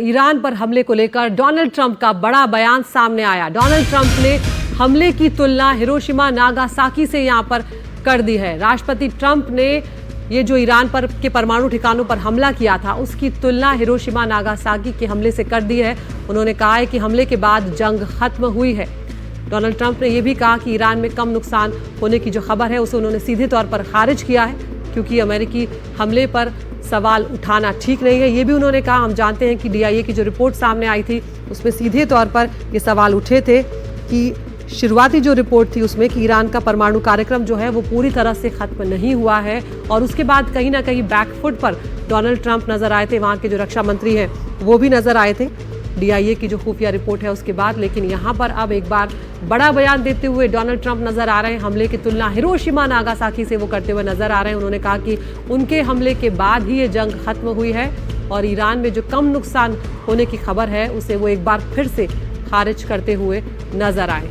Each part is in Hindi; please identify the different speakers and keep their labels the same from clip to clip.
Speaker 1: ईरान पर हमले को लेकर डोनाल्ड ट्रंप का बड़ा बयान सामने आया। डोनाल्ड ट्रंप ने हमले की तुलना हिरोशिमा नागासाकी से यहां पर कर दी है। राष्ट्रपति ट्रंप ने ये जो ईरान पर के परमाणु ठिकानों पर हमला किया था उसकी तुलना हिरोशिमा नागासाकी के हमले से कर दी है। उन्होंने कहा है कि हमले के बाद जंग खत्म हुई है। डोनाल्ड ट्रंप ने यह भी कहा कि ईरान में कम नुकसान होने की जो खबर है उसे उन्होंने सीधे तौर पर खारिज किया है, क्योंकि अमेरिकी हमले पर सवाल उठाना ठीक नहीं है। ये भी उन्होंने कहा, हम जानते हैं कि DIA की जो रिपोर्ट सामने आई थी उसमें सीधे तौर पर ये सवाल उठे थे कि शुरुआती जो रिपोर्ट थी उसमें कि ईरान का परमाणु कार्यक्रम जो है वो पूरी तरह से खत्म नहीं हुआ है, और उसके बाद कहीं ना कहीं बैकफुट पर डोनाल्ड ट्रंप नजर आए थे। वहाँ के जो रक्षा मंत्री हैं वो भी नजर आए थे DIA की जो खुफिया रिपोर्ट है उसके बाद। लेकिन यहाँ पर अब एक बार बड़ा बयान देते हुए डोनाल्ड ट्रंप नजर आ रहे हैं। हमले की तुलना हिरोशिमा नागासाकी से वो करते हुए नजर आ रहे हैं। उन्होंने कहा कि उनके हमले के बाद ही ये जंग खत्म हुई है, और ईरान में जो कम नुकसान होने की खबर है उसे वो एक बार फिर से खारिज करते हुए नजर आए।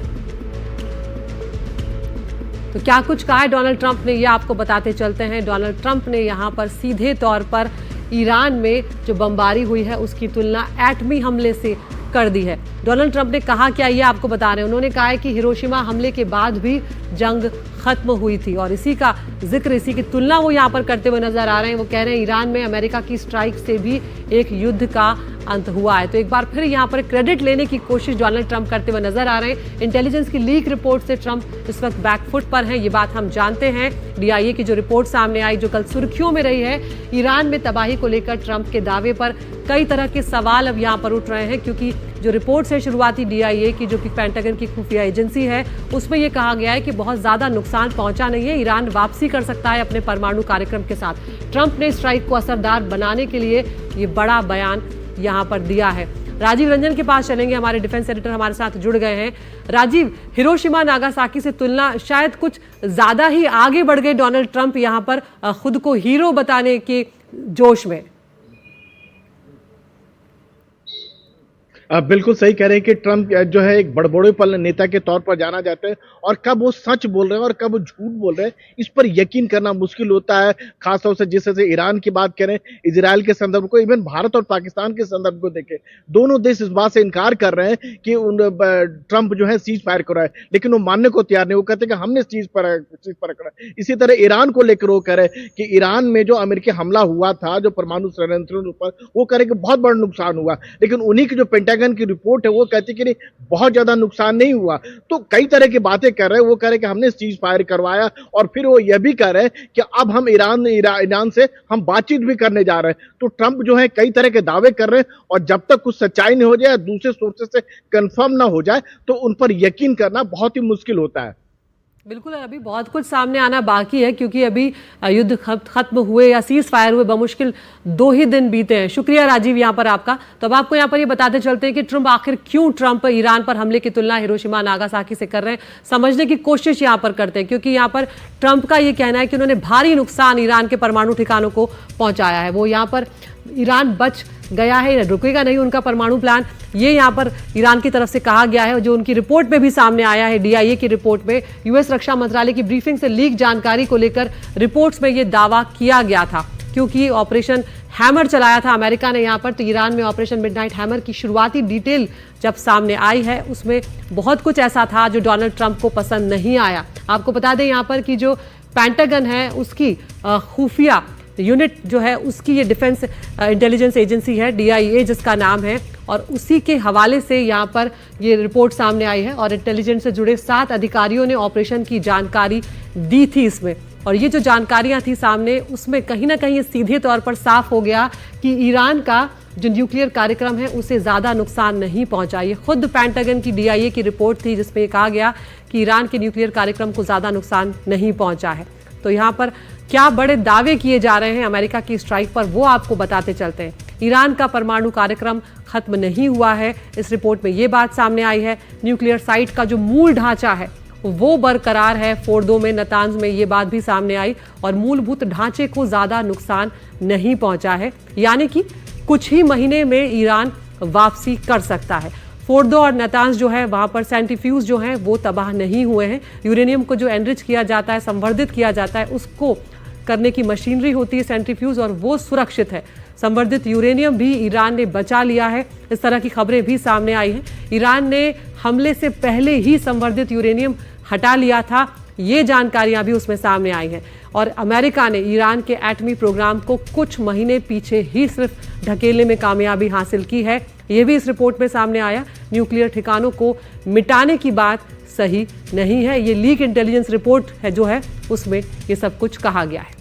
Speaker 1: तो क्या कुछ कहा है डोनाल्ड ट्रंप ने, ये आपको बताते चलते हैं। डोनाल्ड ट्रंप ने यहाँ पर सीधे तौर पर ईरान में जो बमबारी हुई है उसकी तुलना एटमी हमले से कर दी है। डोनाल्ड ट्रंप ने कहा क्या, ये आपको बता रहे हैं। उन्होंने कहा है कि हिरोशिमा हमले के बाद भी जंग खत्म हुई थी, और इसी का जिक्र, इसी की तुलना वो यहाँ पर करते हुए नजर आ रहे हैं। वो कह रहे हैं ईरान में अमेरिका की स्ट्राइक से भी एक युद्ध का अंत हुआ है। तो एक बार फिर यहाँ पर क्रेडिट लेने की कोशिश डोनाल्ड ट्रंप करते हुए नजर आ रहे हैं। इंटेलिजेंस की लीक रिपोर्ट से ट्रंप इस वक्त बैकफुट पर हैं, ये बात हम जानते हैं। DIA की जो रिपोर्ट सामने आई जो कल सुर्खियों में रही है, ईरान में तबाही को लेकर ट्रंप के दावे पर कई तरह के सवाल अब यहाँ पर उठ रहे हैं, क्योंकि जो रिपोर्ट्स है शुरुआती DIA की, जो कि पेंटागन की खुफिया एजेंसी है, उसमें यह कहा गया है कि बहुत ज्यादा नुकसान पहुंचा नहीं है, ईरान वापसी कर सकता है अपने परमाणु कार्यक्रम के साथ। ट्रंप ने स्ट्राइक को असरदार बनाने के लिए ये बड़ा बयान यहाँ पर दिया है। राजीव रंजन के पास चलेंगे, हमारे डिफेंस एडिटर हमारे साथ जुड़ गए हैं। राजीव, हिरोशिमा नागासाकी से तुलना शायद कुछ ज्यादा ही आगे बढ़ गए डोनाल्ड ट्रंप यहाँ पर खुद को हीरो बताने के जोश में।
Speaker 2: आप बिल्कुल सही कह रहे हैं कि ट्रंप जो है एक बड़बोड़ेपन नेता के तौर पर जाना जाता है, और कब वो सच बोल रहे हैं और कब वो झूठ बोल रहे हैं इस पर यकीन करना मुश्किल होता है। खासतौर से जिस तरह से ईरान की बात करें, इजराइल के संदर्भ को, इवन भारत और पाकिस्तान के संदर्भ को देखें, दोनों देश इस बात से इनकार कर रहे हैं कि ट्रंप जो है सीज फायर कराए, लेकिन वो मानने को तैयार नहीं। वो कहते हैं कि हमने सीज फायर कराया। इसी तरह ईरान को लेकर वो कह रहे हैं कि ईरान में जो अमेरिकी हमला हुआ था, जो परमाणु संयंत्रों पर, वो कह रहे कि बहुत बड़ा नुकसान हुआ, लेकिन उन्हीं की जो पेंटागन की रिपोर्ट है वो कहती कि नहीं, बहुत ज्यादा नुकसान नहीं हुआ। तो कई तरह की बातें कर रहे हैं। वो कह रहे हैं कि हमने सीज फायर करवाया, और फिर वो ये भी कह रहे हैं कि अब हम ईरान से हम बातचीत भी करने जा रहे हैं। तो ट्रंप जो है कई तरह के दावे कर रहे हैं, और जब तक कुछ सच्चाई नहीं हो जाए, दूसरे सोर्सेस से कंफर्म ना हो जाए, तो उन पर यकीन करना बहुत ही मुश्किल होता है।
Speaker 1: बिल्कुल, अभी बहुत कुछ सामने आना बाकी है, क्योंकि अभी युद्ध खत्म हुए या सीज फायर हुए बमुश्किल 2 ही दिन बीते हैं। शुक्रिया राजीव यहाँ पर आपका। तो अब आपको यहाँ पर ये बताते चलते हैं कि ट्रंप ईरान पर हमले की तुलना हिरोशिमा नागासाकी से कर रहे हैं, समझने की कोशिश यहाँ पर करते हैं। क्योंकि यहाँ पर ट्रंप का ये कहना है कि उन्होंने भारी नुकसान ईरान के परमाणु ठिकानों को पहुंचाया है। वो यहाँ पर ईरान बच गया है, रुकेगा नहीं उनका परमाणु प्लान, ये यहाँ पर ईरान की तरफ से कहा गया है, जो उनकी रिपोर्ट में भी सामने आया है। DIA की रिपोर्ट में US रक्षा मंत्रालय की ब्रीफिंग से लीक जानकारी को लेकर रिपोर्ट्स में ये दावा किया गया था, क्योंकि ऑपरेशन हैमर चलाया था अमेरिका ने यहाँ पर। तो ईरान में ऑपरेशन मिडनाइट हैमर की शुरुआती डिटेल जब सामने आई है उसमें बहुत कुछ ऐसा था जो डोनाल्ड ट्रंप को पसंद नहीं आया। आपको बता दें यहाँ पर कि जो पेंटागन है उसकी खुफिया यूनिट जो है, उसकी ये डिफेंस इंटेलिजेंस एजेंसी है DIA जिसका नाम है, और उसी के हवाले से यहाँ पर ये रिपोर्ट सामने आई है। और इंटेलिजेंस से जुड़े 7 अधिकारियों ने ऑपरेशन की जानकारी दी थी इसमें, और ये जो जानकारियाँ थी सामने, उसमें कहीं ना कहीं ये सीधे तौर पर साफ हो गया कि ईरान का जो न्यूक्लियर कार्यक्रम है उसे ज़्यादा नुकसान नहीं पहुंचा। ये खुद पेंटागन की DIA की रिपोर्ट थी जिसमें ये कहा गया कि ईरान के न्यूक्लियर कार्यक्रम को ज़्यादा नुकसान नहीं पहुंचा है। तो यहाँ पर क्या बड़े दावे किए जा रहे हैं अमेरिका की स्ट्राइक पर, वो आपको बताते चलते हैं। ईरान का परमाणु कार्यक्रम खत्म नहीं हुआ है, इस रिपोर्ट में ये बात सामने आई है। न्यूक्लियर साइट का जो मूल ढांचा है वो बरकरार है। फोर्डो में, नतांज में ये बात भी सामने आई, और मूलभूत ढांचे को ज्यादा नुकसान नहीं पहुंचा है, यानी कि कुछ ही महीने में ईरान वापसी कर सकता है। फोर्डो और नतांज जो है वहाँ पर सेंट्रीफ्यूज जो हैं वो तबाह नहीं हुए हैं। यूरेनियम को जो एनरिच किया जाता है, संवर्धित किया जाता है, उसको करने की मशीनरी होती है सेंट्रीफ्यूज, और वो सुरक्षित है। संवर्धित यूरेनियम भी ईरान ने बचा लिया है। इस तरह की खबरें भी सामने आई हैं। ईरान ने हमले से पहले ही संवर्धित यूरेनियम हटा लिया था, ये जानकारियां भी उसमें सामने आई हैं। और अमेरिका ने ईरान के एटमी प्रोग्राम को कुछ महीने पीछे ही सिर्फ ढकेलने में कामयाबी हासिल की है, ये भी इस रिपोर्ट में सामने आया। न्यूक्लियर ठिकानों को मिटाने की बात सही नहीं है, ये लीक इंटेलिजेंस रिपोर्ट है जो है उसमें ये सब कुछ कहा गया है।